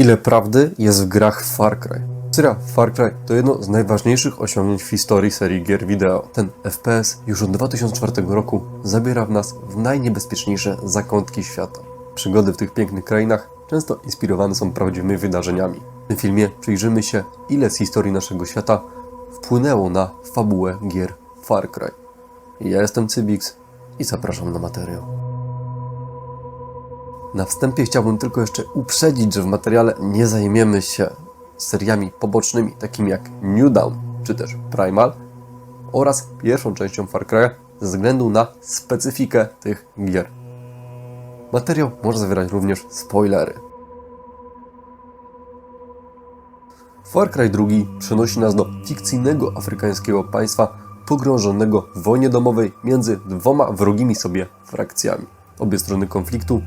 Ile prawdy jest w grach Far Cry? Seria Far Cry to jedno z najważniejszych osiągnięć w historii serii gier wideo. Ten FPS już od 2004 roku zabiera nas w najniebezpieczniejsze zakątki świata. Przygody w tych pięknych krainach często inspirowane są prawdziwymi wydarzeniami. W tym filmie przyjrzymy się, ile z historii naszego świata wpłynęło na fabułę gier Far Cry. Ja jestem Cybix i zapraszam na materiał. Na wstępie chciałbym tylko jeszcze uprzedzić, że w materiale nie zajmiemy się seriami pobocznymi, takimi jak New Dawn czy też Primal oraz pierwszą częścią Far Cry'a ze względu na specyfikę tych gier. Materiał może zawierać również spoilery. Far Cry 2 przenosi nas do fikcyjnego afrykańskiego państwa pogrążonego w wojnie domowej między dwoma wrogimi sobie frakcjami. Obie strony konfliktu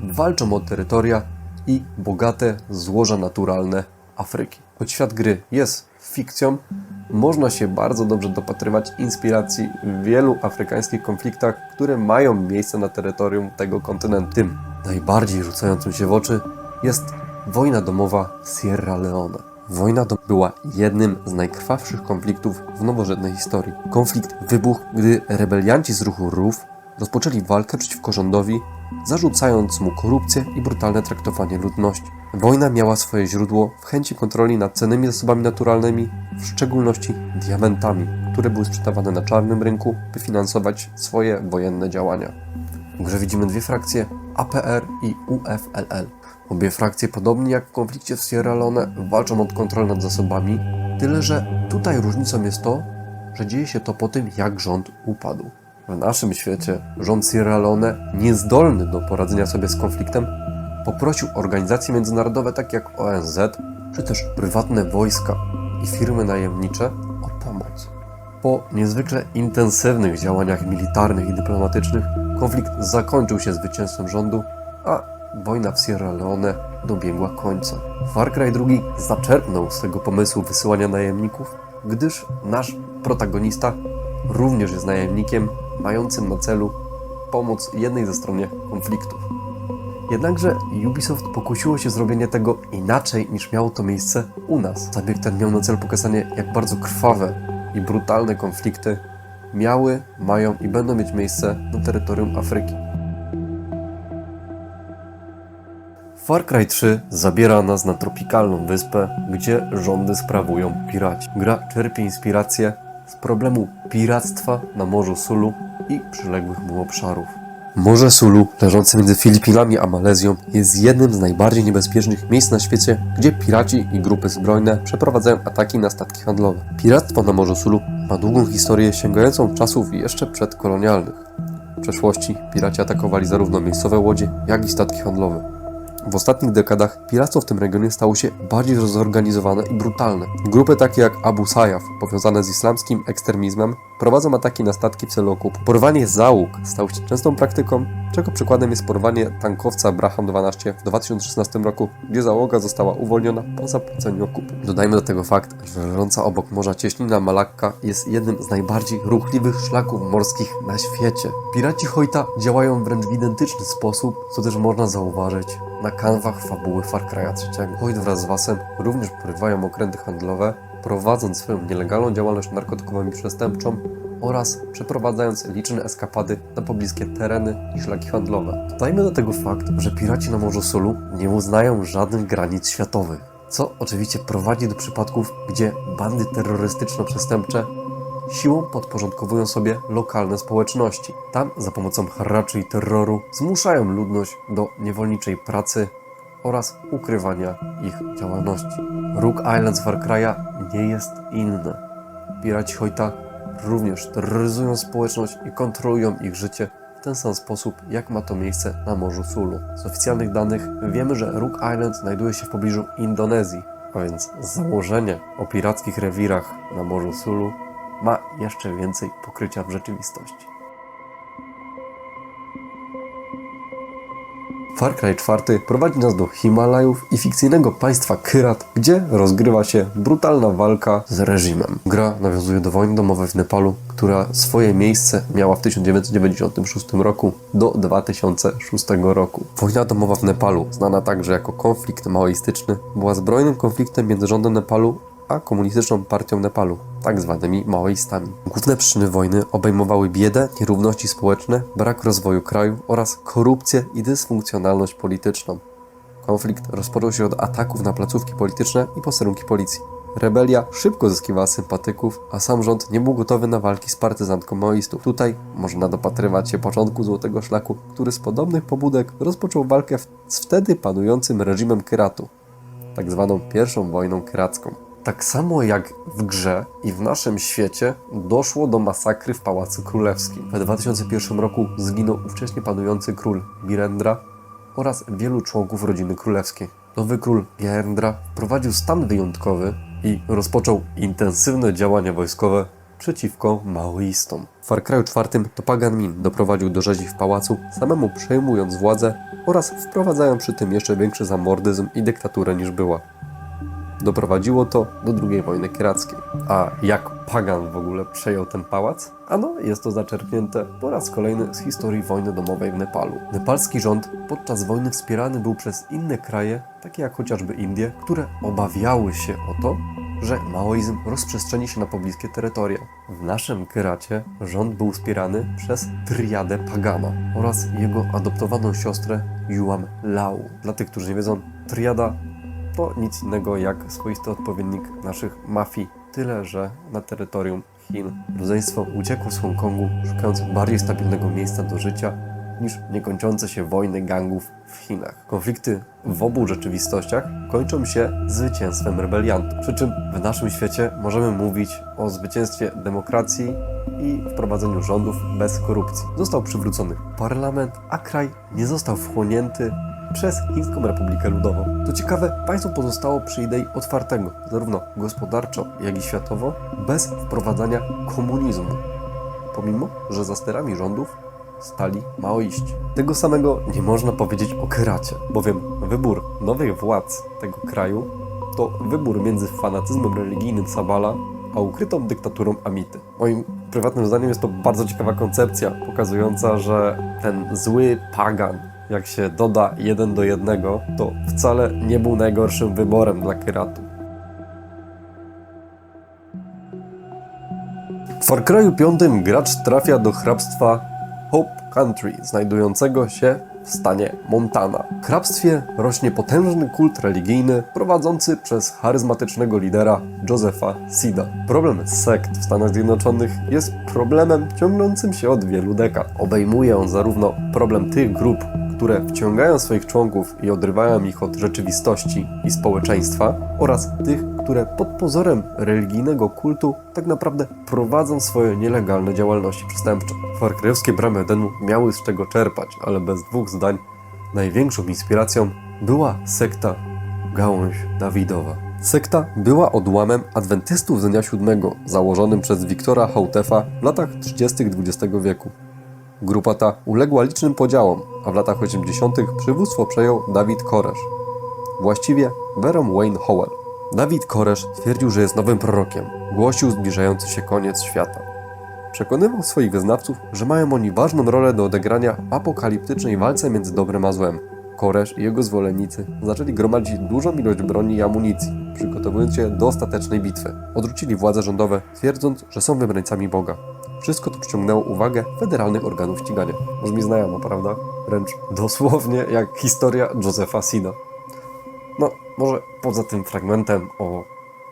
walczą o terytoria i bogate złoża naturalne Afryki. Choć świat gry jest fikcją, można się bardzo dobrze dopatrywać inspiracji w wielu afrykańskich konfliktach, które mają miejsce na terytorium tego kontynentu. Tym najbardziej rzucającym się w oczy jest wojna domowa w Sierra Leone. Wojna była jednym z najkrwawszych konfliktów w nowożytnej historii. Konflikt wybuchł, gdy rebelianci z ruchu RUF rozpoczęli walkę przeciwko rządowi, zarzucając mu korupcję i brutalne traktowanie ludności. Wojna miała swoje źródło w chęci kontroli nad cennymi zasobami naturalnymi, w szczególności diamentami, które były sprzedawane na czarnym rynku, by finansować swoje wojenne działania. W grze widzimy dwie frakcje, APR i UFLL. Obie frakcje, podobnie jak w konflikcie w Sierra Leone, walczą o kontrolę nad zasobami, tyle że tutaj różnicą jest to, że dzieje się to po tym, jak rząd upadł. W naszym świecie rząd Sierra Leone, niezdolny do poradzenia sobie z konfliktem, poprosił organizacje międzynarodowe takie jak ONZ, czy też prywatne wojska i firmy najemnicze o pomoc. Po niezwykle intensywnych działaniach militarnych i dyplomatycznych konflikt zakończył się zwycięstwem rządu, a wojna w Sierra Leone dobiegła końca. Far Cry 2 zaczerpnął z tego pomysłu wysyłania najemników, gdyż nasz protagonista również jest najemnikiem mającym na celu pomoc jednej ze stron konfliktów. Jednakże Ubisoft pokusiło się zrobienie tego inaczej niż miało to miejsce u nas. Zabieg ten miał na celu pokazanie, jak bardzo krwawe i brutalne konflikty mają i będą mieć miejsce na terytorium Afryki. Far Cry 3 zabiera nas na tropikalną wyspę, gdzie rządy sprawują piraci. Gra czerpie inspirację z problemu piractwa na Morzu Sulu i przyległych mu obszarów. Morze Sulu, leżące między Filipinami a Malezją, jest jednym z najbardziej niebezpiecznych miejsc na świecie, gdzie piraci i grupy zbrojne przeprowadzają ataki na statki handlowe. Piractwo na Morzu Sulu ma długą historię sięgającą czasów jeszcze przedkolonialnych. W przeszłości piraci atakowali zarówno miejscowe łodzie, jak i statki handlowe. W ostatnich dekadach piractwo w tym regionie stało się bardziej zorganizowane i brutalne. Grupy takie jak Abu Sayyaf, powiązane z islamskim ekstremizmem, prowadzą ataki na statki w celu okupu. Porwanie załóg stało się częstą praktyką, czego przykładem jest porwanie tankowca Braham 12 w 2016 roku, gdzie załoga została uwolniona po zapłaceniu okupu. Dodajmy do tego fakt, że leżąca obok morza cieśnina Malakka jest jednym z najbardziej ruchliwych szlaków morskich na świecie. Piraci Hojta działają wręcz w identyczny sposób, co też można zauważyć na kanwach fabuły Far Cry'a 3. Hoyt wraz z Wasem również porywają okręty handlowe, prowadząc swoją nielegalną działalność narkotykową i przestępczą oraz przeprowadzając liczne eskapady na pobliskie tereny i szlaki handlowe. Dodajmy do tego fakt, że piraci na Morzu Sulu nie uznają żadnych granic światowych, co oczywiście prowadzi do przypadków, gdzie bandy terrorystyczno-przestępcze siłą podporządkowują sobie lokalne społeczności. Tam za pomocą haraczy i terroru zmuszają ludność do niewolniczej pracy oraz ukrywania ich działalności. Rook Island z Far Cry'a nie jest inny. Piraci Hojta również terroryzują społeczność i kontrolują ich życie w ten sam sposób, jak ma to miejsce na Morzu Sulu. Z oficjalnych danych wiemy, że Rook Island znajduje się w pobliżu Indonezji, a więc założenie o pirackich rewirach na Morzu Sulu ma jeszcze więcej pokrycia w rzeczywistości. Far Cry 4 prowadzi nas do Himalajów i fikcyjnego państwa Kyrat, gdzie rozgrywa się brutalna walka z reżimem. Gra nawiązuje do wojny domowej w Nepalu, która swoje miejsce miała w 1996 roku do 2006 roku. Wojna domowa w Nepalu, znana także jako konflikt maoistyczny, była zbrojnym konfliktem między rządem Nepalu a komunistyczną partią Nepalu, tak zwanymi maoistami. Główne przyczyny wojny obejmowały biedę, nierówności społeczne, brak rozwoju kraju oraz korupcję i dysfunkcjonalność polityczną. Konflikt rozpoczął się od ataków na placówki polityczne i posterunki policji. Rebelia szybko zyskiwała sympatyków, a sam rząd nie był gotowy na walki z partyzantką maoistów. Tutaj można dopatrywać się początku Złotego Szlaku, który z podobnych pobudek rozpoczął walkę z wtedy panującym reżimem Kyratu, tak zwaną pierwszą wojną kyracką. Tak samo jak w grze i w naszym świecie doszło do masakry w Pałacu Królewskim. W 2001 roku zginął ówcześnie panujący król Birendra oraz wielu członków rodziny królewskiej. Nowy król Birendra wprowadził stan wyjątkowy i rozpoczął intensywne działania wojskowe przeciwko maoistom. W Far Cry 4 to Pagan Min doprowadził do rzezi w pałacu, samemu przejmując władzę oraz wprowadzając przy tym jeszcze większy zamordyzm i dyktaturę niż była. Doprowadziło to do II wojny kyrackiej. A jak Pagan w ogóle przejął ten pałac? Ano, jest to zaczerpnięte po raz kolejny z historii wojny domowej w Nepalu. Nepalski rząd podczas wojny wspierany był przez inne kraje, takie jak chociażby Indie, które obawiały się o to, że maoizm rozprzestrzeni się na pobliskie terytoria. W naszym Kyracie rząd był wspierany przez triadę Pagana oraz jego adoptowaną siostrę Yuam Lau. Dla tych, którzy nie wiedzą, triada to nic innego jak swoisty odpowiednik naszych mafii, tyle że na terytorium Chin. Rodzeństwo uciekło z Hongkongu, szukając bardziej stabilnego miejsca do życia niż niekończące się wojny gangów w Chinach. Konflikty w obu rzeczywistościach kończą się zwycięstwem rebeliantów. Przy czym w naszym świecie możemy mówić o zwycięstwie demokracji i wprowadzeniu rządów bez korupcji. Został przywrócony parlament, a kraj nie został wchłonięty przez Chińską Republikę Ludową. To ciekawe, państwo pozostało przy idei otwartego, zarówno gospodarczo, jak i światowo, bez wprowadzania komunizmu, pomimo że za sterami rządów stali maoiści. Tego samego nie można powiedzieć o Kyracie, bowiem wybór nowych władz tego kraju to wybór między fanatyzmem religijnym Sabala a ukrytą dyktaturą Amity. Moim prywatnym zdaniem jest to bardzo ciekawa koncepcja, pokazująca, że ten zły pagan, jak się doda 1 do 1, to wcale nie był najgorszym wyborem dla Kyratu. W Far Cry'u 5 gracz trafia do hrabstwa Hope Country, znajdującego się w stanie Montana. W hrabstwie rośnie potężny kult religijny prowadzący przez charyzmatycznego lidera Josepha Seeda. Problem sekt w Stanach Zjednoczonych jest problemem ciągnącym się od wielu dekad. Obejmuje on zarówno problem tych grup, które wciągają swoich członków i odrywają ich od rzeczywistości i społeczeństwa, oraz tych, które pod pozorem religijnego kultu tak naprawdę prowadzą swoje nielegalne działalności przestępcze. Far Cry'owskie bramy Edenu miały z czego czerpać, ale bez dwóch zdań największą inspiracją była sekta Gałąź Dawidowa. Sekta była odłamem adwentystów z dnia 7, założonym przez Wiktora Houtefa w latach 30. XX wieku. Grupa ta uległa licznym podziałom, a w latach 80. przywództwo przejął David Koresh, właściwie Veron Wayne Howell. David Koresh twierdził, że jest nowym prorokiem, głosił zbliżający się koniec świata. Przekonywał swoich wyznawców, że mają oni ważną rolę do odegrania w apokaliptycznej walce między dobrem a złem. Koresh i jego zwolennicy zaczęli gromadzić dużą ilość broni i amunicji, przygotowując się do ostatecznej bitwy. Odrzucili władze rządowe, twierdząc, że są wybrańcami Boga. Wszystko to przyciągnęło uwagę federalnych organów ścigania. Brzmi znajomo, prawda? Wręcz dosłownie jak historia Josepha Seeda. No, może poza tym fragmentem o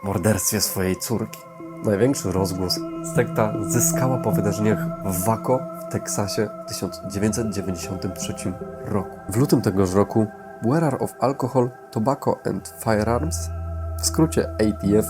morderstwie swojej córki. Największy rozgłos sekta zyskała po wydarzeniach w Waco w Teksasie w 1993 roku. W lutym tegoż roku Wearer of Alcohol, Tobacco and Firearms, w skrócie ATF,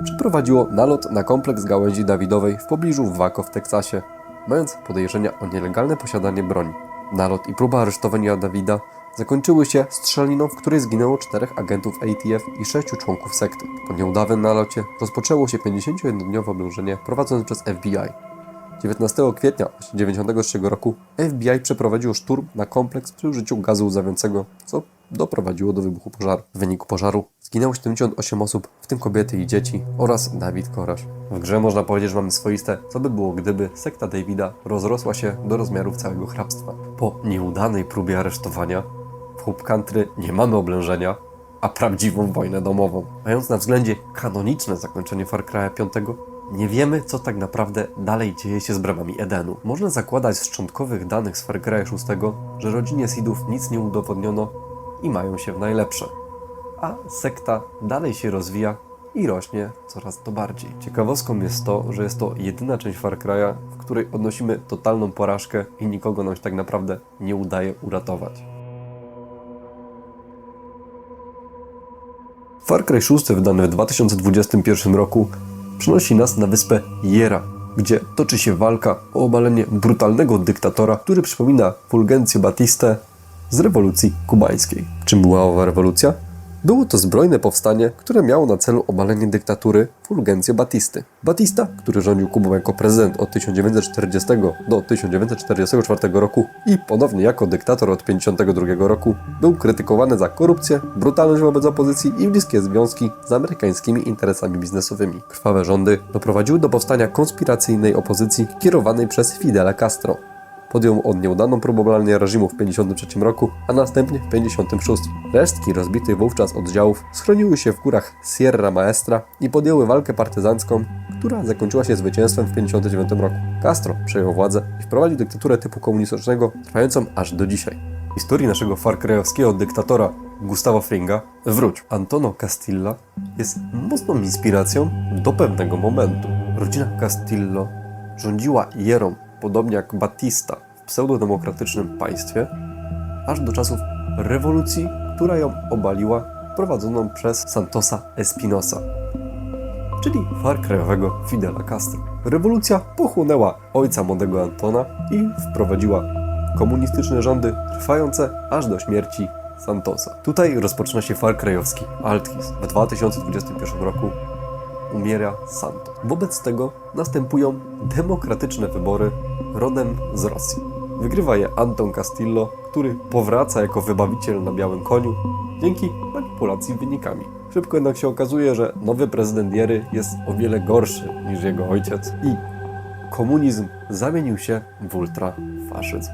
przeprowadziło nalot na kompleks Gałęzi Dawidowej w pobliżu Waco w Teksasie, mając podejrzenia o nielegalne posiadanie broni. Nalot i próba aresztowania Dawida zakończyły się strzeliną, w której zginęło 4 agentów ATF i 6 członków sekty. Po nieudawnym nalocie rozpoczęło się 51-dniowe oblężenie prowadzone przez FBI. 19 kwietnia 1993 roku FBI przeprowadziło szturm na kompleks przy użyciu gazu łzawiącego, co doprowadziło do wybuchu pożaru. W wyniku pożaru zginęło 78 osób, w tym kobiety i dzieci oraz Dawid Korasz. W grze można powiedzieć, że mamy swoiste co by było gdyby sekta Davida rozrosła się do rozmiarów całego hrabstwa. Po nieudanej próbie aresztowania w Hope Country nie mamy oblężenia, a prawdziwą wojnę domową. Mając na względzie kanoniczne zakończenie Far Cry'a 5, nie wiemy, co tak naprawdę dalej dzieje się z bramami Edenu. Można zakładać z szczątkowych danych z Far Cry'a 6, że rodzinie Seedów nic nie udowodniono i mają się w najlepsze. A sekta dalej się rozwija i rośnie coraz to bardziej. Ciekawostką jest to, że jest to jedyna część Far Cry'a, w której odnosimy totalną porażkę i nikogo nam się tak naprawdę nie udaje uratować. Far Cry 6, wydany w 2021 roku, przenosi nas na wyspę Jera, gdzie toczy się walka o obalenie brutalnego dyktatora, który przypomina Fulgencio Batistę z rewolucji kubańskiej. Czym była owa rewolucja? Było to zbrojne powstanie, które miało na celu obalenie dyktatury Fulgencio Batisty. Batista, który rządził Kubą jako prezydent od 1940 do 1944 roku i ponownie jako dyktator od 1952 roku, był krytykowany za korupcję, brutalność wobec opozycji i bliskie związki z amerykańskimi interesami biznesowymi. Krwawe rządy doprowadziły do powstania konspiracyjnej opozycji kierowanej przez Fidela Castro. Podjął on nieudaną próbę obalenia reżimu w 1953 roku, a następnie w 1956. Resztki rozbitych wówczas oddziałów schroniły się w górach Sierra Maestra i podjęły walkę partyzancką, która zakończyła się zwycięstwem w 1959 roku. Castro przejął władzę i wprowadził dyktaturę typu komunistycznego, trwającą aż do dzisiaj. W historii naszego Far Cry'owskiego dyktatora Gustavo Fringa, wróć, Antonio Castillo jest mocną inspiracją do pewnego momentu. Rodzina Castillo rządziła Jerą, podobnie jak Batista w pseudodemokratycznym państwie, aż do czasów rewolucji, która ją obaliła, prowadzoną przez Santosa Espinosa, czyli Far Cry'owego Fidela Castro. Rewolucja pochłonęła ojca młodego Antona i wprowadziła komunistyczne rządy trwające aż do śmierci Santosa. Tutaj rozpoczyna się Far Cry'owski Althis. W 2021 roku umiera Santos. Wobec tego następują demokratyczne wybory rodem z Rosji. Wygrywa je Anton Castillo, który powraca jako wybawiciel na białym koniu dzięki manipulacji wynikami. Szybko jednak się okazuje, że nowy prezydent Jery jest o wiele gorszy niż jego ojciec i komunizm zamienił się w ultrafaszyzm.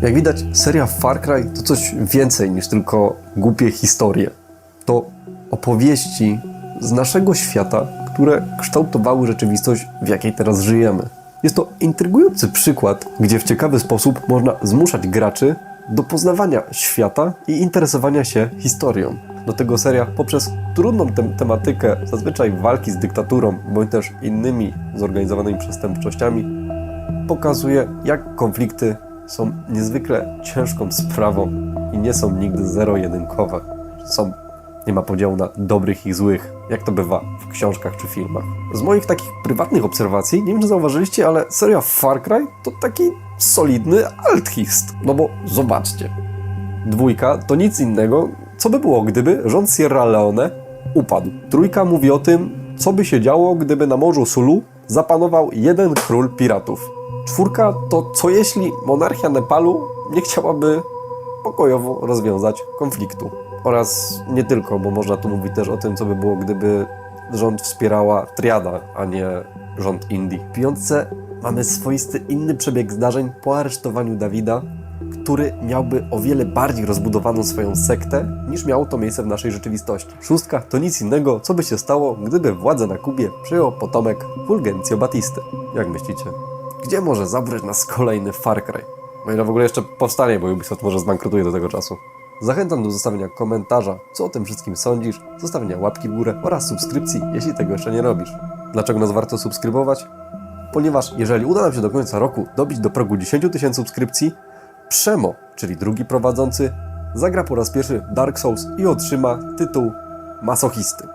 Jak widać, seria Far Cry to coś więcej niż tylko głupie historie. To opowieści z naszego świata, które kształtowały rzeczywistość, w jakiej teraz żyjemy. Jest to intrygujący przykład, gdzie w ciekawy sposób można zmuszać graczy do poznawania świata i interesowania się historią. Do tego seria poprzez trudną tematykę, zazwyczaj walki z dyktaturą, bądź też innymi zorganizowanymi przestępczościami, pokazuje, jak konflikty są niezwykle ciężką sprawą i nie są nigdy zero-jedynkowe. Nie ma podziału na dobrych i złych, jak to bywa w książkach czy filmach. Z moich takich prywatnych obserwacji, nie wiem czy zauważyliście, ale seria Far Cry to taki solidny althist. No bo zobaczcie, 2 to nic innego, co by było, gdyby rząd Sierra Leone upadł. 3 mówi o tym, co by się działo, gdyby na Morzu Sulu zapanował jeden król piratów. 4 to co jeśli monarchia Nepalu nie chciałaby pokojowo rozwiązać konfliktu. Oraz nie tylko, bo można tu mówić też o tym, co by było, gdyby rząd wspierała triada, a nie rząd Indii. W 5 mamy swoisty inny przebieg zdarzeń po aresztowaniu Dawida, który miałby o wiele bardziej rozbudowaną swoją sektę, niż miało to miejsce w naszej rzeczywistości. 6 to nic innego, co by się stało, gdyby władzę na Kubie przejął potomek Fulgencio Batisty. Jak myślicie? Gdzie może zabrać nas kolejny Far Cry? O ile w ogóle jeszcze powstanie, bo Ubisoft może zbankrutuje do tego czasu. Zachęcam do zostawienia komentarza, co o tym wszystkim sądzisz, zostawienia łapki w górę oraz subskrypcji, jeśli tego jeszcze nie robisz. Dlaczego nas warto subskrybować? Ponieważ jeżeli uda nam się do końca roku dobić do progu 10 000 subskrypcji, Przemo, czyli drugi prowadzący, zagra po raz pierwszy Dark Souls i otrzyma tytuł masochisty.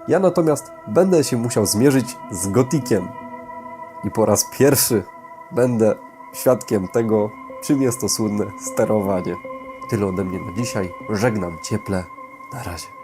Ja natomiast będę się musiał zmierzyć z Gothikiem i po raz pierwszy będę świadkiem tego, czym jest to słynne sterowanie. Tyle ode mnie na dzisiaj. Żegnam cieple. Na razie.